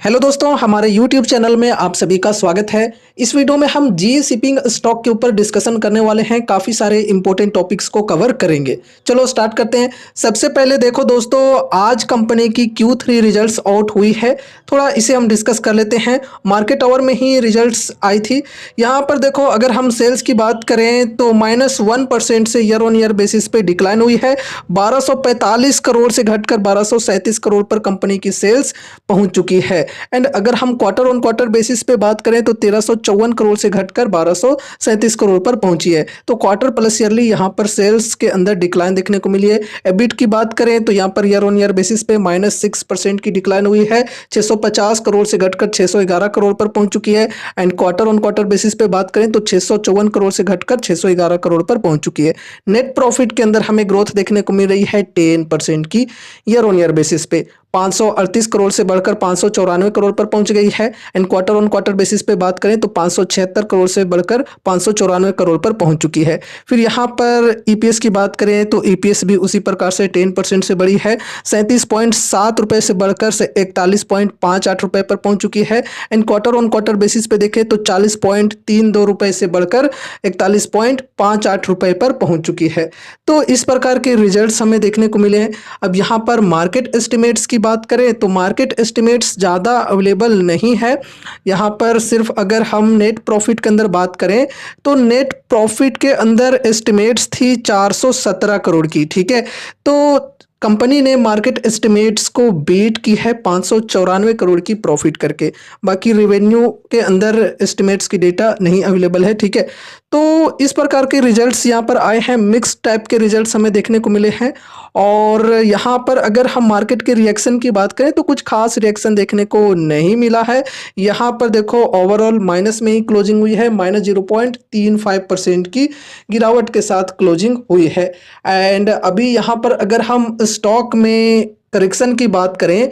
Hello दोस्तों, हमारे YouTube channel में आप सभी का स्वागत है। इस वीडियो में हम जी शिपिंग स्टॉक के ऊपर डिस्कशन करने वाले हैं। काफ़ी सारे इंपॉर्टेंट टॉपिक्स को कवर करेंगे। चलो स्टार्ट करते हैं। सबसे पहले देखो दोस्तों, आज कंपनी की Q3 रिजल्ट्स आउट हुई है। थोड़ा इसे हम डिस्कस कर लेते हैं। मार्केट आवर में ही रिजल्ट्स आई थी। यहाँ पर देखो, अगर हम सेल्स की बात करें तो -1% से ईयर ऑन ईयर बेसिस पे डिक्लाइन हुई है। 1245 करोड़ से घटकर 1237 करोड़ पर कंपनी की सेल्स पहुंच चुकी है। एंड अगर हम क्वार्टर ऑन क्वार्टर बेसिस पे बात करें तो 1354 करोड़ से घटकर 1237 करोड़ पर पहुंची है। तो क्वार्टर प्लस ईयरली यहाँ पर सेल्स के अंदर डिक्लाइन देखने को मिली है। एबिट की बात करें तो यहाँ per year on year basis पे -6% की डिक्लाइन हुई है। 650 करोड़ से घटकर 611 करोड़ पर पहुंच चुकी है। And quarter on quarter basis पे बात करें तो 654 करोड़ से घटकर 611 करोड़ पर पहुंच चुकी है। नेट प्रॉफिट के अंदर हमें ग्रोथ देखने को मिल रही है 10% की ईयर ऑन ईयर बेसिस पे। 538 करोड़ से बढ़कर 594 करोड़ पर पहुंच गई है। And quarter on quarter basis पे बात करें तो 576 करोड़ से बढ़कर 594 करोड़ पर पहुंच चुकी है। फिर यहाँ पर ईपीएस की बात करें तो ईपीएस भी उसी प्रकार से 10% से बढ़ी है। 37.7 रुपये से बढ़कर से 41.58 रुपये पर पहुंच चुकी है। And quarter on quarter basis पे देखें तो 40.32 रुपये से बढ़कर 41.58 रुपये पर पहुंच चुकी है। तो इस प्रकार के रिजल्ट्स हमें देखने को मिले हैं। अब यहाँ पर मार्केट एस्टिमेट्स की बात करें तो मार्केट एस्टिमेट्स ज़्यादा अवेलेबल नहीं है। यहाँ पर सिर्फ अगर हम नेट प्रॉफिट के अंदर बात करें तो नेट प्रॉफिट के अंदर एस्टिमेट्स थी 417 करोड़ की। ठीक है, तो कंपनी ने मार्केट एस्टिमेट्स को बीट की है 594 करोड़ की प्रॉफिट करके। बाकी रेवेन्यू के अंदर एस्टिमेट्स की डेटा नहीं अवेलेबल है। ठीक है, तो इस प्रकार के रिजल्ट्स यहाँ पर आए हैं। मिक्स टाइप के रिजल्ट्स हमें देखने को मिले हैं। और यहाँ पर अगर हम मार्केट के रिएक्शन की बात करें तो कुछ खास रिएक्शन देखने को नहीं मिला है। यहाँ पर देखो, ओवरऑल माइनस में ही क्लोजिंग हुई है। -0.35% की गिरावट के साथ क्लोजिंग हुई है। एंड अभी यहाँ पर अगर हम स्टॉक में करेक्शन की बात करें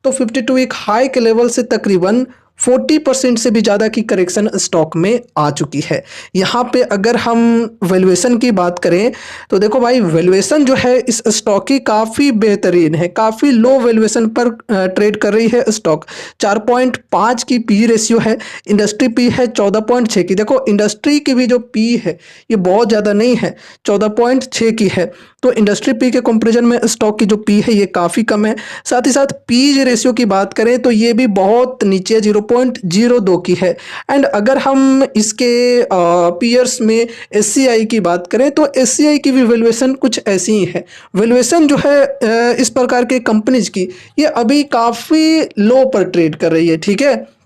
तो 52 वीक हाई के लेवल से तकरीबन 40% से भी ज़्यादा की करेक्शन स्टॉक में आ चुकी है। यहाँ पे अगर हम वैल्यूएशन की बात करें तो देखो भाई, वैल्यूएशन जो है इस स्टॉक की काफ़ी बेहतरीन है। काफ़ी लो वैल्यूएशन पर ट्रेड कर रही है स्टॉक। 4.5 की पी रेशियो है। इंडस्ट्री पी है 14.6 की। देखो, इंडस्ट्री की भी जो पी है ये बहुत ज़्यादा नहीं है, 14.6 की है। तो इंडस्ट्री पी के कंपेरिजन में स्टॉक की जो पी है ये काफ़ी कम है। साथ ही साथ पी रेशियो की बात करें तो ये भी बहुत नीचे 0.02 की है। एंड अगर हम इसके पीयर्स में एससीआई की बात करें तो एससीआई की भी वैल्यूएशन कुछ ऐसी ही है। वैल्यूएशन जो है इस प्रकार के कंपनीज की ये अभी काफ़ी लो पर ट्रेड कर रही है। ठीक है,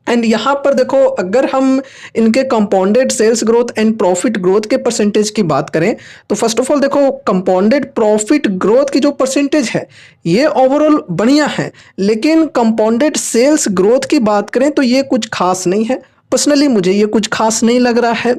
एंड यहाँ पर देखो, अगर हम इनके compounded sales growth and profit growth के परसेंटेज की बात करें तो फर्स्ट ऑफ ऑल देखो, कंपाउंडेड प्रॉफिट ग्रोथ की जो परसेंटेज है ये ओवरऑल बढ़िया है। लेकिन कंपाउंडेड सेल्स ग्रोथ की बात करें तो ये कुछ खास नहीं है। पर्सनली मुझे ये कुछ खास नहीं लग रहा है।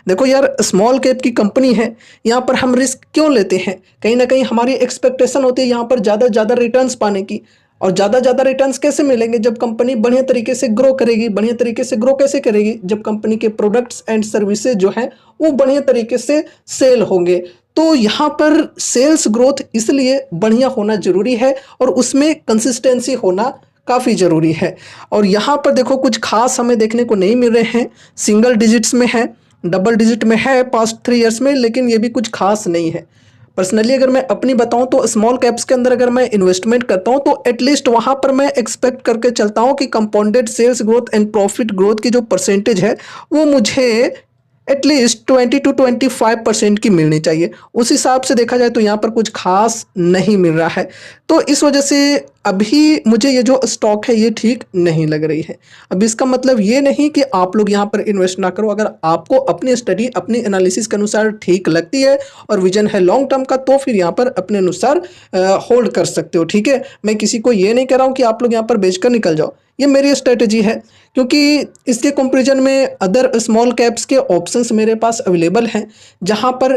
देखो यार, स्मॉल कैप की कंपनी है, यहाँ पर हम रिस्क क्यों लेते हैं? कहीं ना कहीं हमारी एक्सपेक्टेशन होती है यहाँ पर ज़्यादा रिटर्न्स पाने की। और ज़्यादा रिटर्न्स कैसे मिलेंगे? जब कंपनी बढ़िया तरीके से ग्रो करेगी। बढ़िया तरीके से ग्रो कैसे करेगी? जब कंपनी के प्रोडक्ट्स एंड सर्विसेज जो हैं वो बढ़िया तरीके से सेल होंगे। तो यहाँ पर सेल्स ग्रोथ इसलिए बढ़िया होना जरूरी है और उसमें कंसिस्टेंसी होना काफ़ी ज़रूरी है। और यहाँ पर देखो, कुछ खास हमें देखने को नहीं मिल रहे हैं। सिंगल डिजिट्स में है, डबल डिजिट में है पास्ट 3 ईयर्स में, लेकिन ये भी कुछ खास नहीं है। पर्सनली अगर मैं अपनी बताऊं तो स्मॉल कैप्स के अंदर अगर मैं इन्वेस्टमेंट करता हूं तो एटलीस्ट वहां पर मैं एक्सपेक्ट करके चलता हूं कि compounded sales growth and profit growth की जो परसेंटेज है वो मुझे एटलीस्ट 20 to 25% की मिलनी चाहिए। उस हिसाब से देखा जाए तो यहाँ पर कुछ खास नहीं मिल रहा है। तो इस वजह से अभी मुझे ये जो स्टॉक है ये ठीक नहीं लग रही है। अब इसका मतलब ये नहीं कि आप लोग यहाँ पर इन्वेस्ट ना करो। अगर आपको अपनी स्टडी, अपनी एनालिसिस के अनुसार ठीक लगती है और विजन है लॉन्ग टर्म का, तो फिर यहाँ पर अपने अनुसार होल्ड कर सकते हो। ठीक है, मैं किसी को ये नहीं कह रहा हूँ कि आप लोग यहाँ पर बेचकर निकल जाओ। ये मेरी स्ट्रेटेजी है, क्योंकि इसके कंपैरिजन में अदर स्मॉल कैप्स के ऑप्शंस मेरे पास अवेलेबल हैं, जहां पर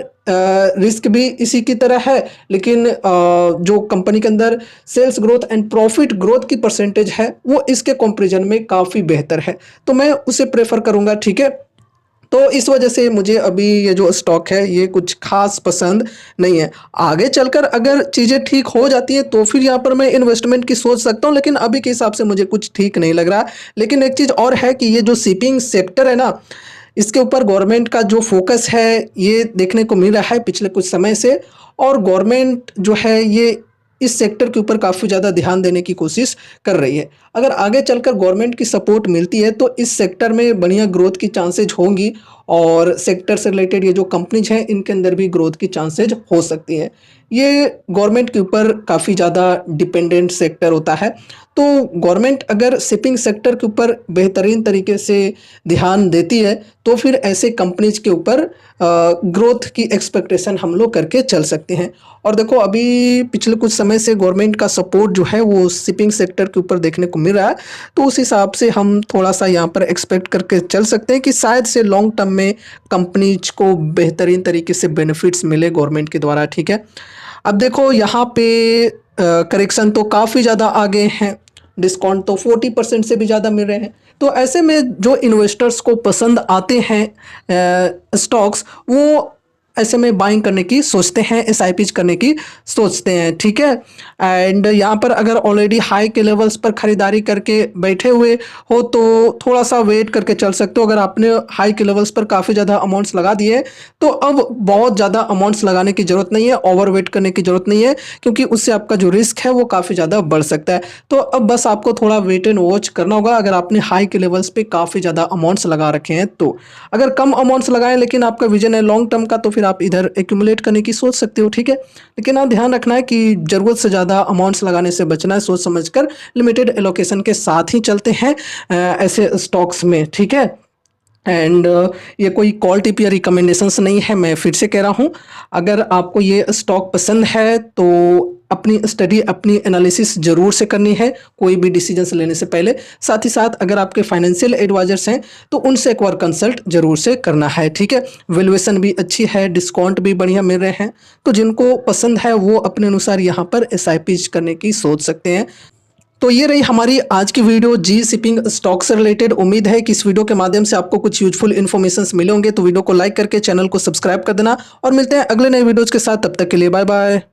रिस्क भी इसी की तरह है, लेकिन जो कंपनी के अंदर sales growth and profit growth की परसेंटेज है वो इसके कंपैरिजन में काफ़ी बेहतर है। तो मैं उसे प्रेफर करूंगा। ठीक है, तो इस वजह से मुझे अभी ये जो स्टॉक है ये कुछ खास पसंद नहीं है। आगे चलकर अगर चीज़ें ठीक हो जाती हैं तो फिर यहाँ पर मैं इन्वेस्टमेंट की सोच सकता हूँ, लेकिन अभी के हिसाब से मुझे कुछ ठीक नहीं लग रहा। लेकिन एक चीज़ और है कि ये जो शिपिंग सेक्टर है ना, इसके ऊपर गवर्नमेंट का जो फोकस है ये देखने को मिल रहा है पिछले कुछ समय से, और गवर्नमेंट जो है ये इस सेक्टर के ऊपर काफ़ी ज़्यादा ध्यान देने की कोशिश कर रही है। अगर आगे चलकर गवर्नमेंट की सपोर्ट मिलती है तो इस सेक्टर में बढ़िया ग्रोथ की चांसेज होंगी, और सेक्टर से रिलेटेड ये जो कंपनीज हैं इनके अंदर भी ग्रोथ की चांसेज हो सकती हैं। ये गवर्नमेंट के ऊपर काफ़ी ज़्यादा डिपेंडेंट सेक्टर होता है। तो गवर्नमेंट अगर शिपिंग सेक्टर के ऊपर बेहतरीन तरीके से ध्यान देती है तो फिर ऐसे कंपनीज के ऊपर ग्रोथ की एक्सपेक्टेशन हम लोग करके चल सकते हैं। और देखो अभी पिछले कुछ समय से गवर्नमेंट का सपोर्ट जो है वो शिपिंग सेक्टर के ऊपर देखने को मिल रहा है, तो उस हिसाब से हम थोड़ा सा यहाँ पर एक्सपेक्ट करके चल सकते हैं कि शायद से लॉन्ग टर्म में कंपनीज को बेहतरीन तरीके से बेनिफिट्स मिले गवर्नमेंट के द्वारा। ठीक है, अब देखो यहाँ पे करेक्शन तो काफ़ी ज़्यादा आगे हैं, डिस्काउंट तो 40% से भी ज़्यादा मिल रहे हैं। तो ऐसे में जो इन्वेस्टर्स को पसंद आते हैं स्टॉक्स, वो ऐसे में बाइंग करने की सोचते हैं, एसआईपीज करने की सोचते हैं। ठीक है, एंड यहाँ पर अगर ऑलरेडी हाई के लेवल्स पर ख़रीदारी करके बैठे हुए हो तो थोड़ा सा वेट करके चल सकते हो। अगर आपने हाई के लेवल्स पर काफ़ी ज़्यादा अमाउंट्स लगा दिए तो अब बहुत ज़्यादा अमाउंट्स लगाने की ज़रूरत नहीं है, ओवर वेट करने की ज़रूरत नहीं है, क्योंकि उससे आपका जो रिस्क है वो काफ़ी ज़्यादा बढ़ सकता है। तो अब बस आपको थोड़ा वेट एंड वॉच करना होगा अगर आपने हाई के लेवल्स पे काफ़ी ज़्यादा अमाउंट्स लगा रखे हैं तो। अगर कम अमाउंट्स लगाएं लेकिन आपका विजन है लॉन्ग टर्म का तो फिर आप इधर एक्यूमुलेट करने की सोच सकते हो। ठीक है, लेकिन आप ध्यान रखना है कि ज़रूरत से ज़्यादा अमाउंट्स लगाने से बचना है, सोच समझकर लिमिटेड एलोकेशन के साथ ही चलते हैं ऐसे स्टॉक्स में। ठीक है, एंड ये कोई कॉल टिप या रिकमेंडेशंस नहीं है, मैं फिर से कह रहा हूँ। अगर आपको ये स्टॉक पसंद है तो अपनी स्टडी, अपनी एनालिसिस ज़रूर से करनी है कोई भी डिसीजंस लेने से पहले। साथ ही साथ अगर आपके फाइनेंशियल एडवाइजर्स हैं तो उनसे एक बार कंसल्ट ज़रूर से करना है। ठीक है, वैल्यूएशन भी अच्छी है, डिस्काउंट भी बढ़िया मिल रहे हैं, तो जिनको पसंद है वो अपने अनुसार यहाँ पर एसआईपीज करने की सोच सकते हैं। तो ये रही हमारी आज की वीडियो जी शिपिंग स्टॉक से रिलेटेड। उम्मीद है कि इस वीडियो के माध्यम से आपको कुछ यूजफुल इन्फॉर्मेशंस मिले होंगे। तो वीडियो को लाइक करके चैनल को सब्सक्राइब कर देना, और मिलते हैं अगले नए वीडियोज़ के साथ। तब तक के लिए बाय बाय।